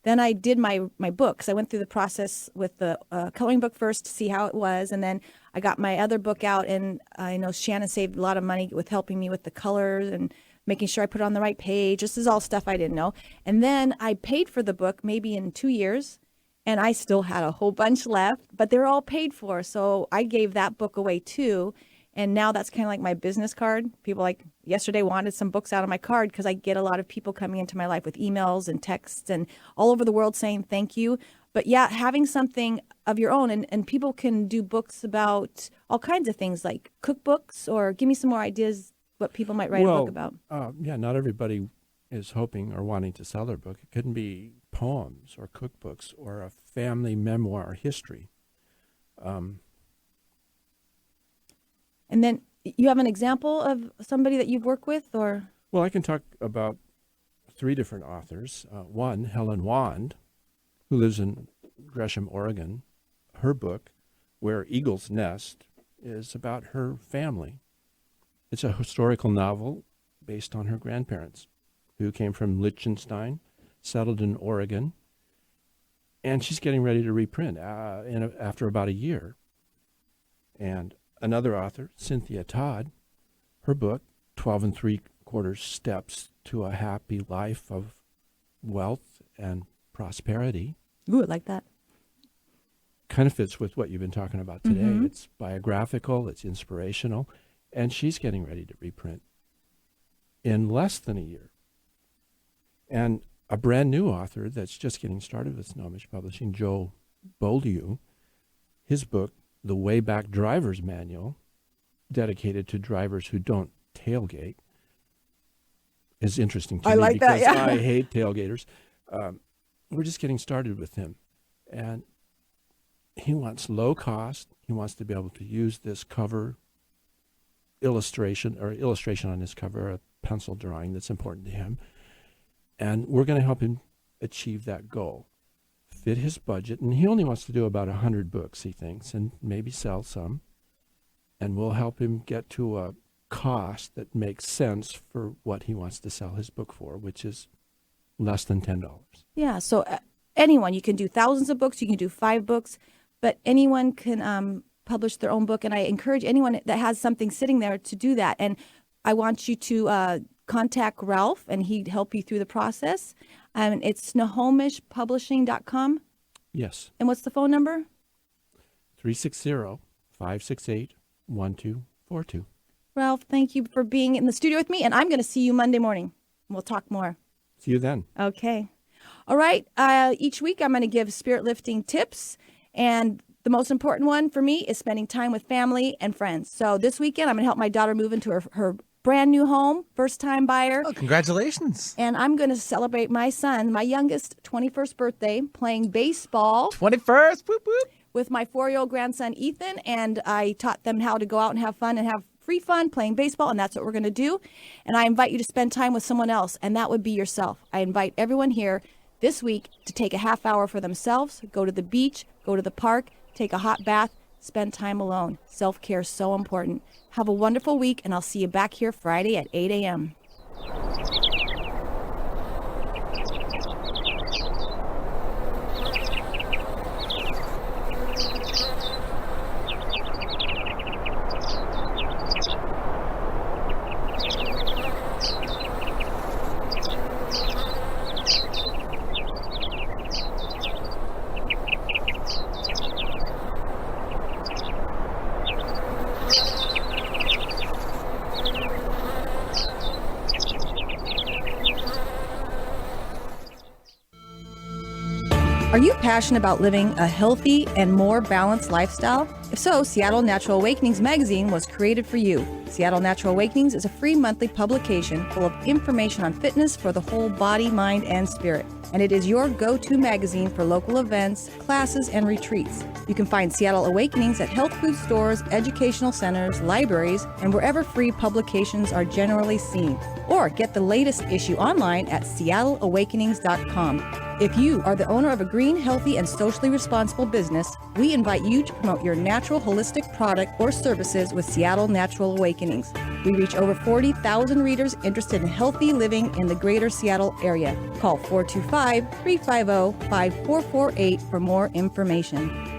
then I did my books. I went through the process with the coloring book first to see how it was. And then I got my other book out, and I know Shannon saved a lot of money with helping me with the colors and making sure I put it on the right page. This is all stuff I didn't know. And then I paid for the book maybe in 2 years. And I still had a whole bunch left, but they're all paid for. So I gave that book away too. And now that's kind of like my business card. People like yesterday wanted some books out of my card because I get a lot of people coming into my life with emails and texts and all over the world saying thank you. But yeah, having something of your own, and people can do books about all kinds of things like cookbooks, or give me some more ideas what people might write a book about. Yeah, not everybody is hoping or wanting to sell their book. It couldn't be poems or cookbooks or a family memoir history. And then you have an example of somebody that you've worked with, or? Well, I can talk about 3 different authors. One, Helen Wand, who lives in Gresham, Oregon. Her book, Where Eagles Nest, is about her family. It's a historical novel based on her grandparents, who came from Liechtenstein, settled in Oregon, and she's getting ready to reprint after about a year. And another author, Cynthia Todd, her book, 12 3/4 Steps to a Happy Life of Wealth and Prosperity. Ooh, I like that. Kind of fits with what you've been talking about today. Mm-hmm. It's biographical, it's inspirational, and she's getting ready to reprint in less than a year. And a brand new author that's just getting started with Snohomish Publishing, Joe Beaulieu, his book, The Wayback Driver's Manual, dedicated to drivers who don't tailgate, is interesting to me because I hate tailgaters. We're just getting started with him. And he wants low cost. He wants to be able to use this cover illustration on his cover, a pencil drawing that's important to him. And we're going to help him achieve that goal, fit his budget. And he only wants to do about 100 books, he thinks, and maybe sell some. And we'll help him get to a cost that makes sense for what he wants to sell his book for, which is less than $10. Yeah, so anyone, you can do thousands of books, you can do 5 books, but anyone can publish their own book. And I encourage anyone that has something sitting there to do that. And I want you to contact Ralph, and he'd help you through the process. It's SnohomishPublishing.com. Yes. And what's the phone number? 360-568-1242. Ralph, thank you for being in the studio with me, and I'm going to see you Monday morning. We'll talk more. See you then. Okay. All right. Each week I'm going to give spirit lifting tips, and the most important one for me is spending time with family and friends. So this weekend I'm going to help my daughter move into her brand new home, first time buyer. Oh, congratulations. And I'm going to celebrate my son, my youngest 21st birthday, playing baseball. 21st, whoop, whoop. With my 4-year-old grandson, Ethan. And I taught them how to go out and have fun and have free fun playing baseball. And that's what we're going to do. And I invite you to spend time with someone else. And that would be yourself. I invite everyone here this week to take a half hour for themselves, go to the beach, go to the park, take a hot bath, spend time alone. Self-care is so important. Have a wonderful week, and I'll see you back here Friday at 8 a.m. Are you passionate about living a healthy and more balanced lifestyle? If so, Seattle Natural Awakenings magazine was created for you. Seattle Natural Awakenings is a free monthly publication full of information on fitness for the whole body, mind, and spirit. And it is your go-to magazine for local events, classes, and retreats. You can find Seattle Awakenings at health food stores, educational centers, libraries, and wherever free publications are generally seen. Or get the latest issue online at seattleawakenings.com. If you are the owner of a green, healthy, and socially responsible business, we invite you to promote your natural holistic product or services with Seattle Natural Awakenings. We reach over 40,000 readers interested in healthy living in the greater Seattle area. Call 425-350-5448 for more information.